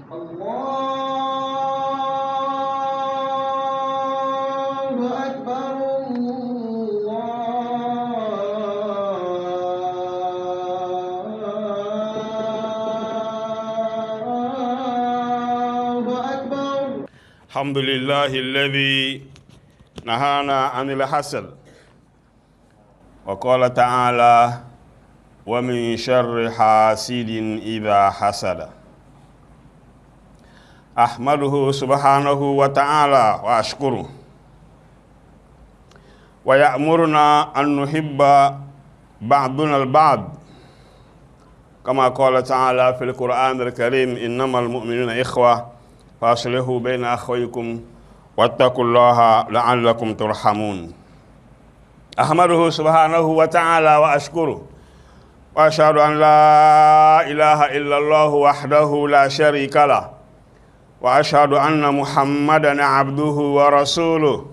الله أكبر الله أكبر. الحمد لله الذي نهانا عن الحسد وقال تعالى ومن شر حاسد إذا حسد. أحمده سبحانه وتعالى وأشكره ويأمرنا أن نحب بعضنا البعض كما قال تعالى في القرآن الكريم إنما المؤمنون إخوة فأصلحوا بين أخويكم واتقوا الله لعلكم ترحمون. أحمده سبحانه وتعالى وأشكره وأشهد أن لا إله إلا الله وحده لا شريك له وأشهد أن محمدًا عبده ورسوله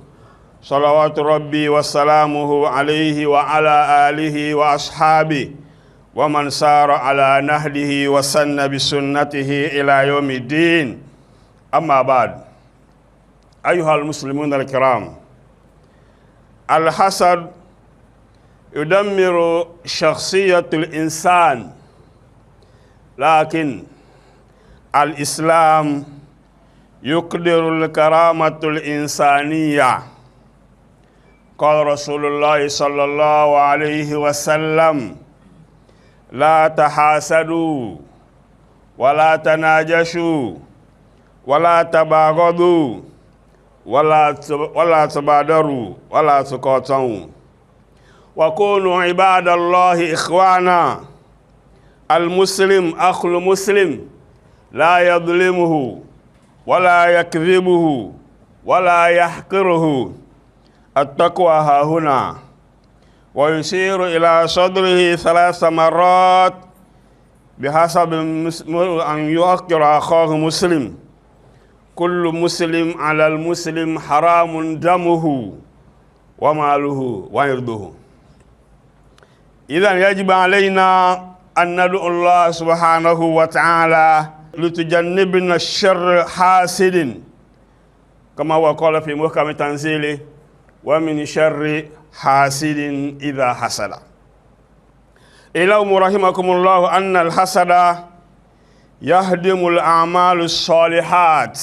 صلوات ربي وسلامه عليه وعلى آله وأصحابه ومن سار على نهجه وسن بسنته إلى يوم الدين. أما بعد، أيها المسلمون الكرام، الحسد يدمر شخصية الإنسان، لكن الإسلام يقدر الكرامة الإنسانية. قال رسول الله صلى الله عليه وسلم لا تحاسدوا ولا تناجشوا ولا تباغضوا ولا تبادروا ولا تقاطعوا وكونوا عباد الله إخوانا. المسلم أخو المسلم لا يظلمه ولا يكذبه ولا يحقره. التقوى ها هنا، ويشير إلى صدره 3 مرات بحسب أن يؤكر أخاه مسلم. كل مسلم على المسلم حرام دمه وماله وعرضه. إذن يجب علينا أن ندعو الله سبحانه وتعالى لتجنبنا الشر حاسد كما هو قال في محكم تنزيله ومن شر حاسد إذا حسد. إلهم رحمكم الله أن الحسد يهدم الأعمال الصالحات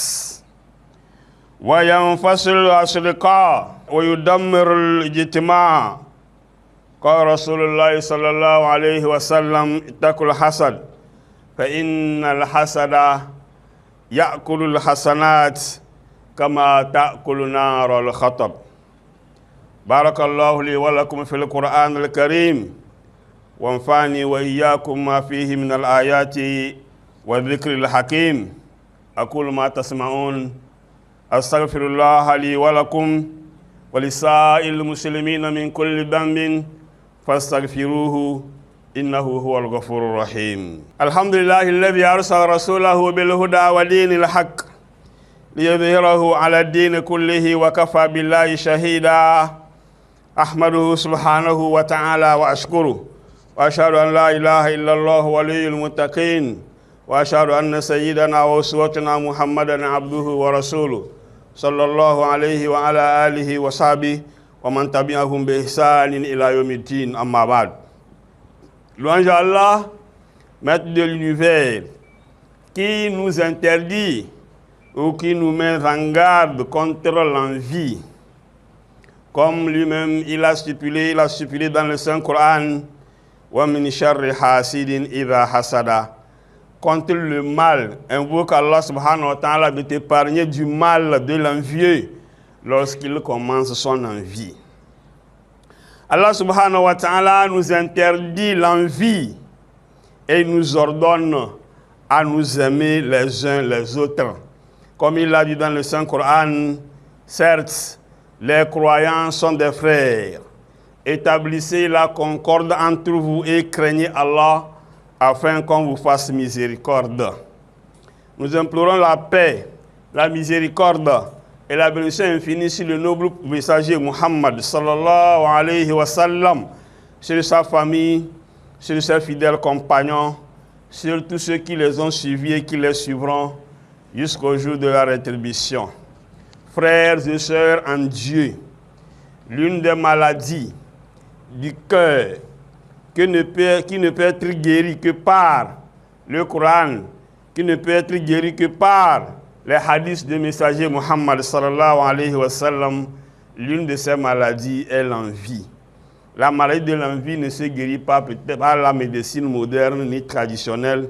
وينفصل الأصدقاء ويدمر الاجتماع. قال رسول الله صلى الله عليه وسلم اتقوا الحسد فإن الحسد يأكل الحسنات كما تأكل نار الحطب. بارك الله لي ولكم في القرآن الكريم وانفعني وإياكم ما فيه من الآيات والذكر الحكيم. أقول ما تسمعون، أستغفر الله لي ولكم ولسائر المسلمين من كل ذنب فاستغفروه إنه هو الغفور الرحيم. الحمد لله الذي أرسل رسوله بالهدى ودين الحق ليظهره على الدين كله وكفى بالله شهيدا. أحمده سبحانه وتعالى وأشكره وأشهد أن لا إله إلا الله ولي المتقين وأشهد أن سيدنا وأسوتنا محمدًا عبده ورسوله صلى الله عليه وعلى آله وصحبه ومن تبعهم بإحسان إلى يوم الدين. أما بعد. Louange à Allah, maître de l'univers, qui nous interdit ou qui nous met en garde contre l'envie. Comme lui-même il a stipulé dans le Saint-Coran وَمِنْ شَرِّ حَاسِدٍ إِذَا حَسَدَ. Contre le mal, invoque Allah subhanahu wa ta'ala de t'épargner du mal de l'envieux lorsqu'il commence son envie. Allah subhanahu wa ta'ala nous interdit l'envie et nous ordonne à nous aimer les uns les autres. Comme il l'a dit dans le Saint-Coran, certes, les croyants sont des frères. Établissez la concorde entre vous et craignez Allah afin qu'on vous fasse miséricorde. Nous implorons la paix, la miséricorde et la bénédiction infinie sur le noble messager Muhammad sallallahu alayhi wa sallam, sur sa famille, sur ses fidèles compagnons, sur tous ceux qui les ont suivis et qui les suivront jusqu'au jour de la rétribution. Frères et sœurs en Dieu, l'une des maladies du cœur qui ne peut être guérie que par le Coran, qui ne peut être guérie que par les hadiths du messager Muhammad sallallahu alayhi wa sallam, l'une de ces maladies est l'envie. La maladie de l'envie ne se guérit pas peut-être par la médecine moderne ni traditionnelle,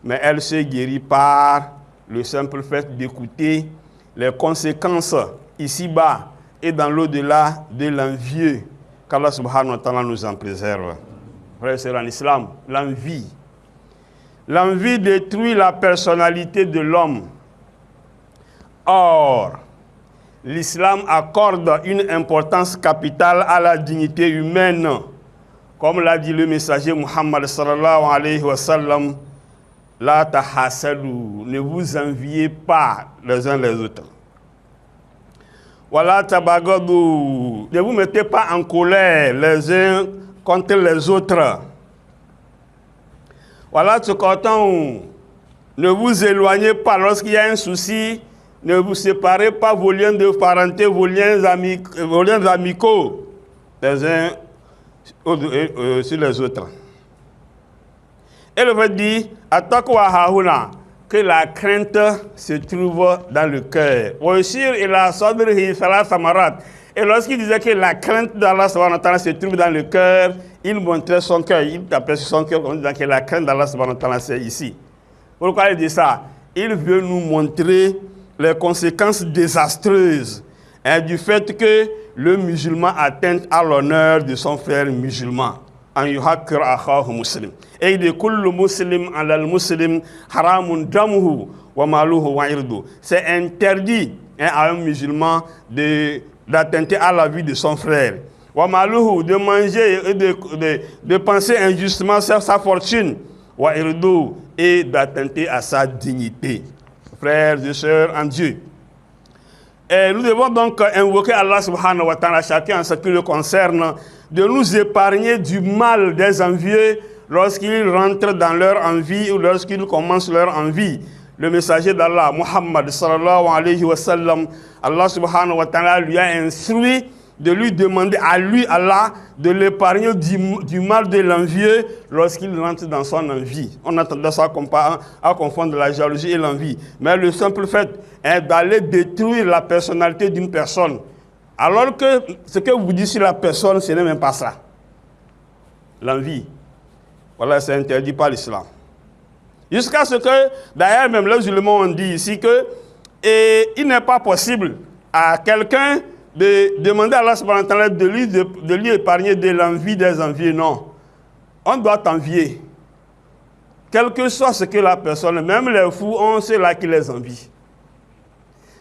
mais elle se guérit par le simple fait d'écouter les conséquences ici-bas et dans l'au-delà de l'envieux, qu'Allah subhanahu wa ta'ala nous en préserve. Frères et sœurs en islam, l'envie. L'envie détruit la personnalité de l'homme. Or, l'islam accorde une importance capitale à la dignité humaine. Comme l'a dit le messager Muhammad sallallahu alayhi wa sallam, la tahasadu, ne vous enviez pas les uns les autres. Wala tabagadou, ne vous mettez pas en colère les uns contre les autres. Voilà ce qu'entend. Ne vous éloignez pas lorsqu'il y a un souci. Ne vous séparez pas vos liens de parenté, vos liens amicaux les uns sur les autres. Et le fait dit, que la crainte se trouve dans le cœur. Et lorsqu'il disait que la crainte d'Allah se trouve dans le cœur, il montrait son cœur, il tapait sur son cœur en disant que la crainte d'Allah c'est ici. Pourquoi il dit ça? Il veut nous montrer les conséquences désastreuses du fait que le musulman atteinte à l'honneur de son frère musulman. Et il dit kullu muslim alal muslim haramun damuhu wa maluhu wa irdu. C'est interdit à un musulman d'attenter à la vie de son frère. Wa maluhu, de manger et de penser injustement sur sa fortune. Wa irdu, et d'attenter à sa dignité. Frères et sœurs en Dieu. Et nous devons donc invoquer Allah subhanahu wa ta'ala, chacun en ce qui le concerne, de nous épargner du mal des envieux lorsqu'ils rentrent dans leur envie ou lorsqu'ils commencent leur envie. Le messager d'Allah, Muhammad sallallahu alayhi wa sallam, Allah subhanahu wa ta'ala lui a instruit de lui demander à lui, Allah, de l'épargner du mal de l'envieux lorsqu'il rentre dans son envie. On a tendance à confondre la jalousie et l'envie. Mais le simple fait est d'aller détruire la personnalité d'une personne. Alors que ce que vous dites sur la personne, ce n'est même pas ça. L'envie. Voilà, c'est interdit par l'islam. Jusqu'à ce que, d'ailleurs, même les musulmans ont dit ici que il n'est pas possible à quelqu'un de demander à Allah subhanahu wa ta'ala de lui épargner de l'envie des envieux. Non. On doit envier. Quel que soit ce que la personne, même les fous ont ceux-là qui les envient.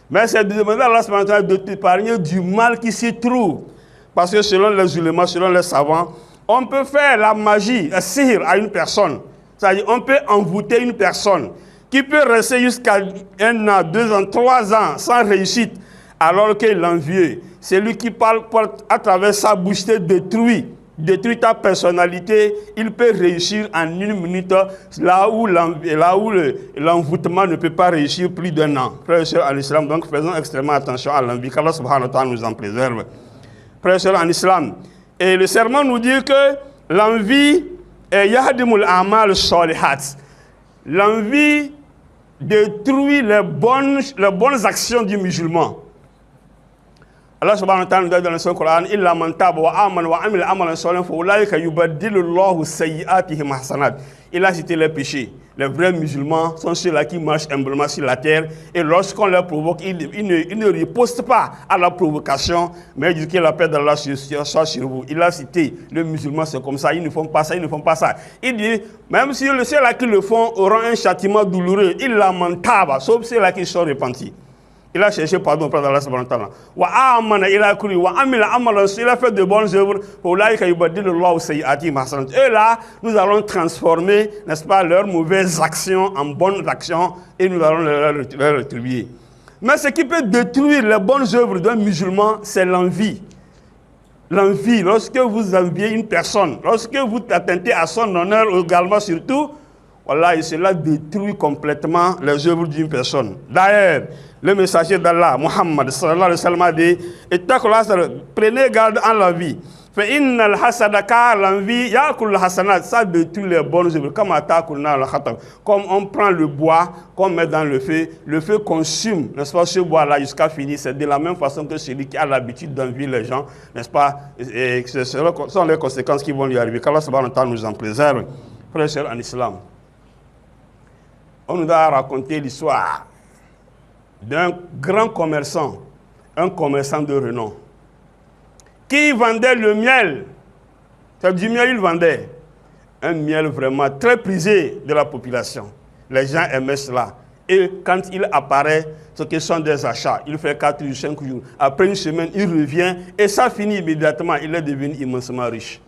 Mais c'est de demander à Allah subhanahu wa ta'ala de t'épargner du mal qui s'y trouve. Parce que selon les ulémas, selon les savants, on peut faire la magie, un sihr à une personne. C'est-à-dire on peut envoûter une personne qui peut rester jusqu'à 1 an, 2 ans, 3 ans sans réussite. Alors que l'envieux, c'est lui qui parle à travers sa bouche, te détruit ta personnalité, il peut réussir en 1 minute là où l'envoûtement ne peut pas réussir plus d'1 an. Frères et sœurs en islam, donc faisons extrêmement attention à l'envie, qu'Allah subhanahu wa ta'ala nous en préserve. Frères et sœurs en islam, et le serment nous dit que l'envie est yahdimul amal salihat. L'envie détruit les bonnes actions du musulman. Allah subhanahu wa ta'ala nous dit dans le Coran, illa man taba wa amana wa amila amalan salihan fa ulaika yubaddilu Allahu sayyi'atihim hasanat. Il a cité les péchés. Les vrais musulmans sont ceux-là qui marchent humblement sur la terre et lorsqu'on les provoque, ils ne ripostent pas à la provocation, mais ils disent que la paix d'Allah soit sur vous. Il a cité le musulman, c'est comme ça, ils ne font pas ça, ils ne font pas ça. Il dit, même si ceux-là qui le font auront un châtiment douloureux, il lamentable, sauf ceux-là qui sont repentis. Il a cherché pardon auprès d'Allah subhanahu wa ta'ala. Wa amana ila kuri wa amila amalan, il a fait de bonnes œuvres. Et là, nous allons transformer, n'est-ce pas, leurs mauvaises actions en bonnes actions et nous allons les rétribuer. Mais ce qui peut détruire les bonnes œuvres d'un musulman, c'est l'envie. L'envie, lorsque vous enviez une personne, lorsque vous attentez à son honneur également surtout, Voilà, cela détruit complètement les œuvres d'une personne. D'ailleurs, le messager d'Allah, Muhammad sallallahu alayhi wa sallam, a dit, prenez garde en la vie. Car l'envie, ça détruit les bonnes œuvres. Comme on prend le bois, qu'on met dans le feu consume, n'est-ce pas, ce bois-là jusqu'à finir. C'est de la même façon que celui qui a l'habitude d'envier les gens, n'est-ce pas, et ce sont les conséquences qui vont lui arriver. Qu'Allah subhanahu wa ta'ala nous en préserve. Frères et sœurs en islam, on nous a raconté l'histoire d'un grand commerçant, un commerçant de renom, qui vendait le miel. C'est du miel, il vendait. Un miel vraiment très prisé de la population. Les gens aimaient cela. Et quand il apparaît, ce que sont des achats, il fait 4 ou 5 jours. Après une semaine, il revient et ça finit immédiatement. Il est devenu immensement riche.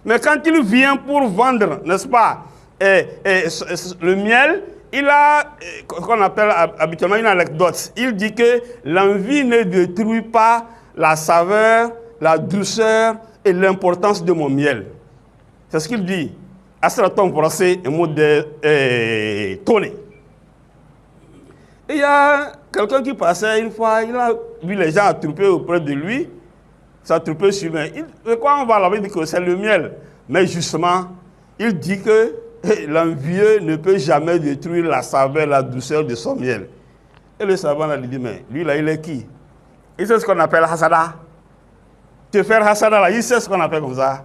Mais quand il vient pour vendre, n'est-ce pas, le miel, il a, qu'on appelle habituellement une anecdote. Il dit que l'envie ne détruit pas la saveur, la douceur et l'importance de mon miel. C'est ce qu'il dit. À ce temps français, un mot de tonné. Et il y a quelqu'un qui passait une fois, il a vu les gens attrouper auprès de lui, s'attrouper sur lui. Quoi on va là-bas, il dit que c'est le miel. Mais justement, il dit que l'envieux ne peut jamais détruire la saveur, la douceur de son miel. Et le savant lui dit, mais lui là, il est qui? Il sait ce qu'on appelle hasada. Te faire hasada là, il sait ce qu'on appelle comme ça.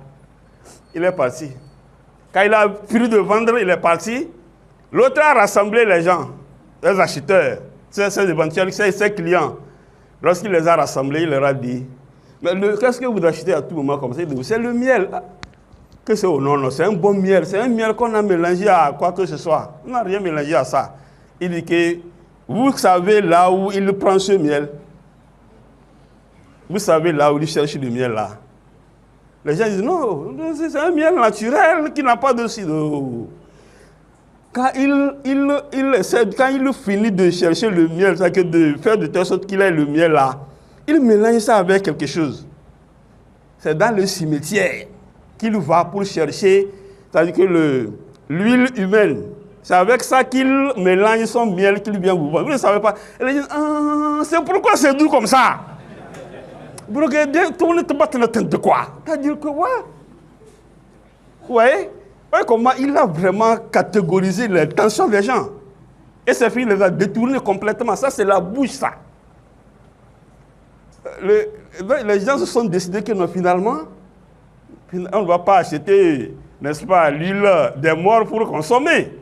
Il est parti. Quand il a fini de vendre, il est parti. L'autre a rassemblé les gens, les acheteurs, ses éventuels, ses clients. Lorsqu'il les a rassemblés, il leur a dit, mais qu'est-ce que vous achetez à tout moment comme ça? Il dit, c'est le miel. Que c'est au non, c'est un bon miel. C'est un miel qu'on a mélangé à quoi que ce soit. On n'a rien mélangé à ça. Il dit que vous savez là où il prend ce miel. Vous savez là où il cherche le miel là. Les gens disent non, c'est un miel naturel qui n'a pas de sirop. Quand il finit de chercher le miel, c'est-à-dire de faire de telle sorte qu'il ait le miel là, il mélange ça avec quelque chose. C'est dans le cimetière qu'il va pour chercher, c'est-à-dire que l'huile humaine, c'est avec ça qu'il mélange son miel qu'il vient vous vendre. Vous ne savez pas. Et les gens disent, ah, c'est pourquoi c'est doux comme ça. Vous regardez, tout le monde te bat la tête de quoi? C'est-à-dire que, ouais. Vous voyez comment il a vraiment catégorisé l'intention des gens. Et c'est fini, il les a détournés complètement. Ça, c'est la bouche, ça. Les gens se sont décidés que non, finalement, on ne va pas acheter, n'est-ce pas, l'huile des morts pour consommer.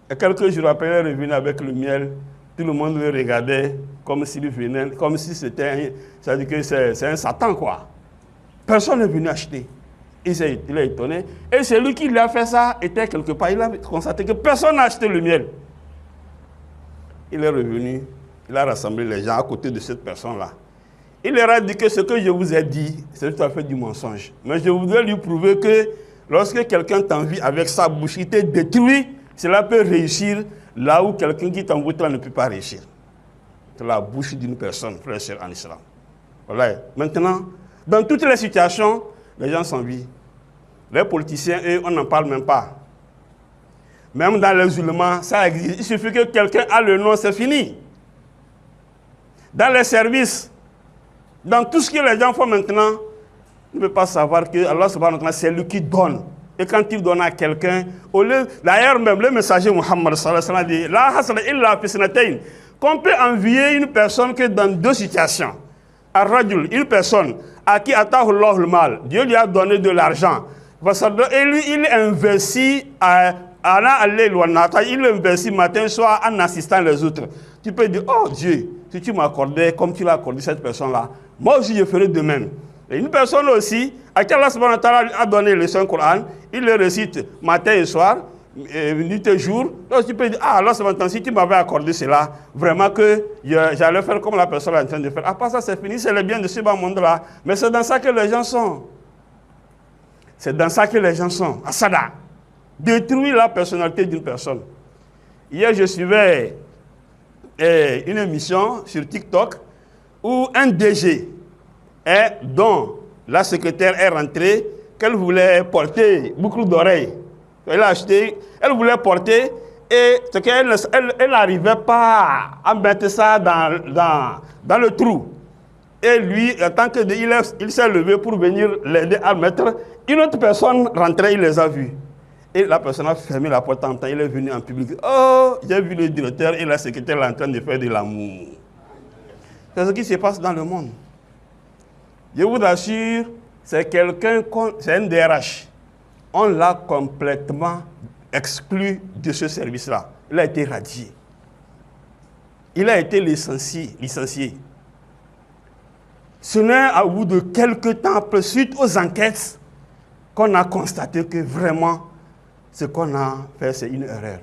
Et quelques jours après, il est revenu avec le miel. Tout le monde le regardait comme s'il venait, comme si c'était, c'est-à-dire que c'est un Satan, quoi. Personne n'est venu acheter. Il est étonné. Et celui qui lui a fait ça était quelque part. Il a constaté que personne n'a acheté le miel. Il est revenu, il a rassemblé les gens à côté de cette personne-là. Il leur a dit que ce que je vous ai dit, c'est tout à fait du mensonge. Mais je voudrais lui prouver que lorsque quelqu'un t'envie avec sa bouche, il te détruit, cela peut réussir là où quelqu'un qui t'envoie ne peut pas réussir. C'est la bouche d'une personne, frère et sœur en islam. Voilà. Maintenant, dans toutes les situations, les gens s'envient. Les politiciens, eux, on n'en parle même pas. Même dans les musulmans, ça existe. Il suffit que quelqu'un a le nom, c'est fini. Dans les services, dans tout ce que les gens font maintenant, on ne peut pas savoir que Allah subhanahu wa ta'ala, c'est lui qui donne. Et quand il donne à quelqu'un, d'ailleurs même le messager Muhammad sallallahu alayhi wa sallam dit, la hasana illa fi sanatayn, qu'on peut envier une personne que dans 2 situations. Ar-rajul, une personne à qui atahu Allahul mal, Dieu lui a donné de l'argent. Et lui, il investit il investit matin, soir en assistant les autres. Tu peux dire, oh Dieu, si tu m'accordais comme tu l'as accordé cette personne-là, moi aussi je ferai de même. Et une personne aussi, à qui Allah subhanahu wa ta'ala a donné le Saint-Coran, il le récite matin et soir, nuit et jour. Donc tu peux dire, ah Allah subhanahu wa ta'ala, si tu m'avais accordé cela, vraiment que j'allais faire comme la personne est en train de faire. À part ça, c'est fini, c'est le bien de ce bas monde-là. Mais c'est dans ça que les gens sont. C'est dans ça que les gens sont. Asada. Détruire la personnalité d'une personne. Hier, je suivais une émission sur TikTok où un DG, dont la secrétaire est rentrée, qu'elle voulait porter boucle d'oreille. Elle a acheté, elle voulait porter, et c'est qu'elle n'arrivait pas à mettre ça dans le trou. Et lui, en tant qu'il s'est levé pour venir l'aider à mettre, une autre personne rentrait, il les a vus. Et la personne a fermé la porte en temps, il est venu en public. Oh, j'ai vu le directeur et la secrétaire en train de faire de l'amour. C'est ce qui se passe dans le monde. Je vous assure, c'est quelqu'un, c'est un DRH. On l'a complètement exclu de ce service-là. Il a été radié. Il a été licencié. Ce n'est au bout de quelques temps, suite aux enquêtes, qu'on a constaté que vraiment, ce qu'on a fait, c'est une erreur.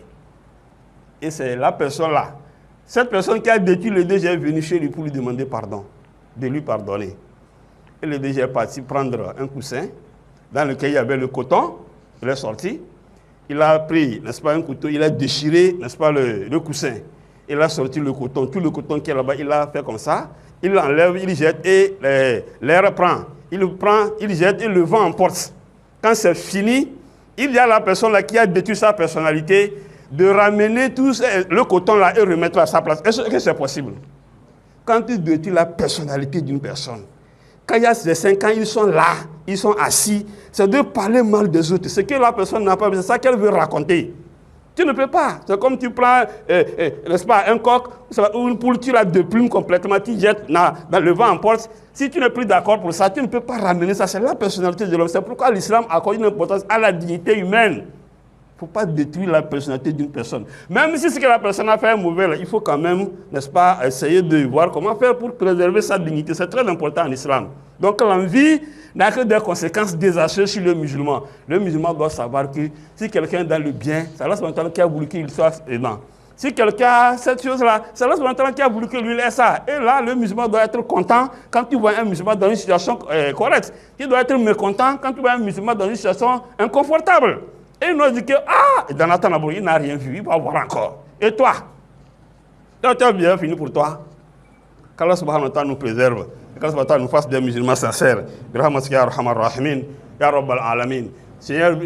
Et c'est la personne-là, cette personne qui a détruit le DG est venue chez lui pour lui demander pardon, de lui pardonner. Et le DG est parti prendre un coussin dans lequel il y avait le coton. Il est sorti. Il a pris, n'est-ce pas, un couteau, il a déchiré, n'est-ce pas, le coussin. Il a sorti le coton, tout le coton qui est là-bas, il a fait comme ça. Il l'enlève, il jette et l'air prend. Il jette et le vent emporte. Quand c'est fini, il y a la personne là qui a détruit sa personnalité de ramener tout le coton là et remettre à sa place. Est-ce que c'est possible? Quand tu détruis la personnalité d'une personne, quand il y a ces 5 ans, ils sont là, ils sont assis, c'est de parler mal des autres. Ce que la personne n'a pas besoin, c'est ça qu'elle veut raconter. Tu ne peux pas. C'est comme tu prends, n'est-ce pas, un coq ou une poule, tu la déplumes complètement, tu jettes dans le vent en porte. Si tu n'es plus d'accord pour ça, tu ne peux pas ramener ça. C'est la personnalité de l'homme. C'est pourquoi l'islam accorde une importance à la dignité humaine. Il ne faut pas détruire la personnalité d'une personne. Même si ce que la personne a fait est mauvais, il faut quand même, n'est-ce pas, essayer de voir comment faire pour préserver sa dignité. C'est très important en islam. Donc l'envie n'a que des conséquences désastreuses sur le musulman. Le musulman doit savoir que si quelqu'un est dans le bien, c'est Allah subhanahu wa ta'ala qui a voulu qu'il soit aidant. Si quelqu'un a cette chose-là, c'est Allah subhanahu wa ta'ala qui a voulu que lui ait ça. Et là, le musulman doit être content quand tu vois un musulman dans une situation correcte. Il doit être mécontent quand tu vois un musulman dans une situation inconfortable. Et il nous dit que, Jonathan Nabou, il n'a rien vu, il va voir encore. Et toi? Tu as bien fini pour toi. Qu'Allah subhanahu wa ta'ala nous préserve. Qu'Allah subhanahu wa ta'ala nous fasse des musulmans sincères. Birahmatika ya arhamar rahimin, ya rabbal alamin. Seigneur,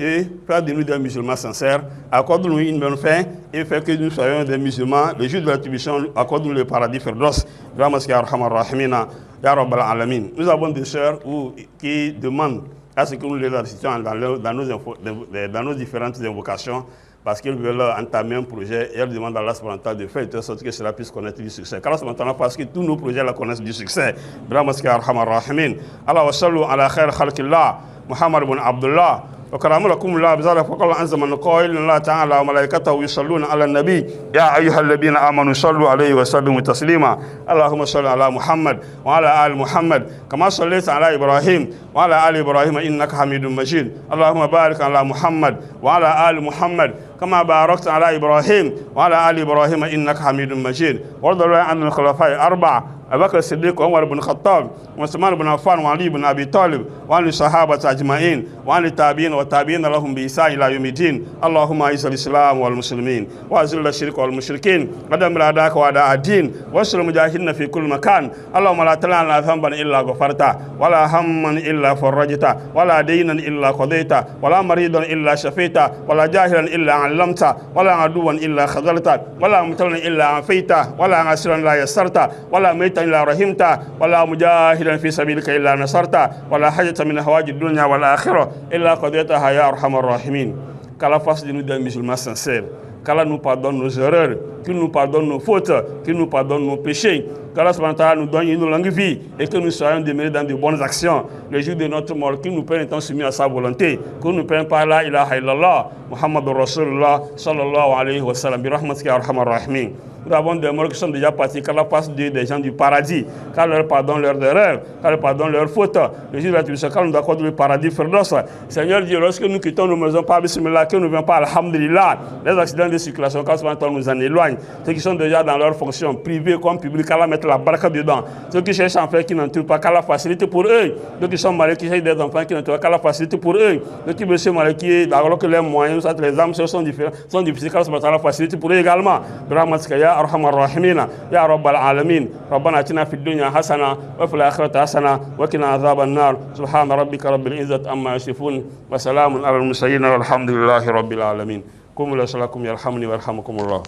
fais de nous des musulmans sincères, accorde-nous une bonne fin et fais que nous soyons des musulmans. Le jour de l'attribution, accorde-nous le paradis Firdaus. Birahmatika ya arhamar rahimin, ya rabbal alamin. Nous avons des sœurs qui demandent à ce que nous les assistions dans nos différentes invocations, parce qu'ils veulent entamer un projet et elles demandent à Allah subhanahu wa ta'ala de faire de telle sorte que cela puisse connaître du succès. Qu'Allah subhanahu wa ta'ala fasse que tous nos projets la connaissent du succès. Birahmatika ya arhamar rahimin. Allah wa sallu ala khair khalqillah, Muhammad ibn Abdullah. وكرم لكم الله بذلك فقال أنزل من قائل الله تعالى وملائكته يصلون على النبي يا أيها الذين آمنوا صلوا عليه وسلموا تسليما اللهم صل على محمد وعلى آل محمد كما صليت على إبراهيم وعلى آل إبراهيم إنك حميد مجيد اللهم بارك على محمد وعلى آل محمد كما باركت على إبراهيم وعلى آل إبراهيم إنك حميد مجيد وارض عن الخلفاء الأربعة أبي بكر الصديق وعمر بن الخطاب وعثمان بن عفان وعلي بن أبي طالب وعن الصحابة أجمعين وعن التابعين والتابعين لهم بإحسان إلى يوم الدين اللهم أعز الإسلام والمسلمين وأذل الشرك والمشركين ودمر أعداءك وأعداء الدين وانصر المجاهدين في كل مكان اللهم لا تدع لنا ذنبا إلا غفرته ولا هما إلا فرجته ولا دينا إلا قضيته ولا مريضا إلا شفيته ولا جاهلا إلا علمته ولا عدوا إلا خذلته ولا مبتلا إلا عافيته ولا عسيرا لا يسرته ولا ميتا إلا رحمته ولا مجاهدا في سبيلك إلا نصرته ولا حاجة من هواج الدنيا والآخرة إلا قضيتها يا أرحم الراحمين. Qu'Allah fasse de nous des musulmans sincères, qu'Allah nous pardonne nos erreurs, qu'il nous pardonne nos fautes, qu'il nous pardonne nos péchés, qu'Allah subhanahu wa ta'ala nous donne une longue vie et que nous soyons demeurés dans de bonnes actions. Le jour de notre mort, qu'il nous prenne étant soumis à sa volonté, qu'il nous prenne par la ilaha illallah, Muhammadur Rasulullah sallallahu alayhi wa sallam, bi rahmatika ya arhamar rahimin. Nous avons des morts qui sont déjà partis, qu'Allah passe des gens du paradis, qu'Allah leur pardonne leurs erreurs, qu'Allah pardonne leurs fautes. Le jour de la tribulation, qu'Allah nous accorde le paradis Firdaus. Seigneur Dieu, lorsque nous quittons nos maisons par Bismillah, que nous ne venons pas Alhamdulillah, les accidents de circulation, qu'Allah nous en éloigne. Ceux qui sont déjà dans leurs fonctions, privées comme publiques, qu'Allah mette la baraka dedans. Ceux qui cherchent un frère qui n'en trouvent pas, qu'Allah facilite pour eux. Ceux qui sont mariés, qui cherchent des enfants qui n'en trouvent pas, qu'Allah facilite pour eux. Ceux qui veulent se marier, alors que les moyens, les âmes sont difficiles, qu'Allah facilite pour eux également. يا أرحم الراحمين يا رب العالمين. ربنا اتنا في الدنيا حسنة وفي الآخرة حسنة وقنا عذاب النار. سبحان ربك رب العزة عما يصفون وسلام على المرسلين والحمد لله رب العالمين. قوموا إلى صلاتكم يرحمني ويرحمكم الله.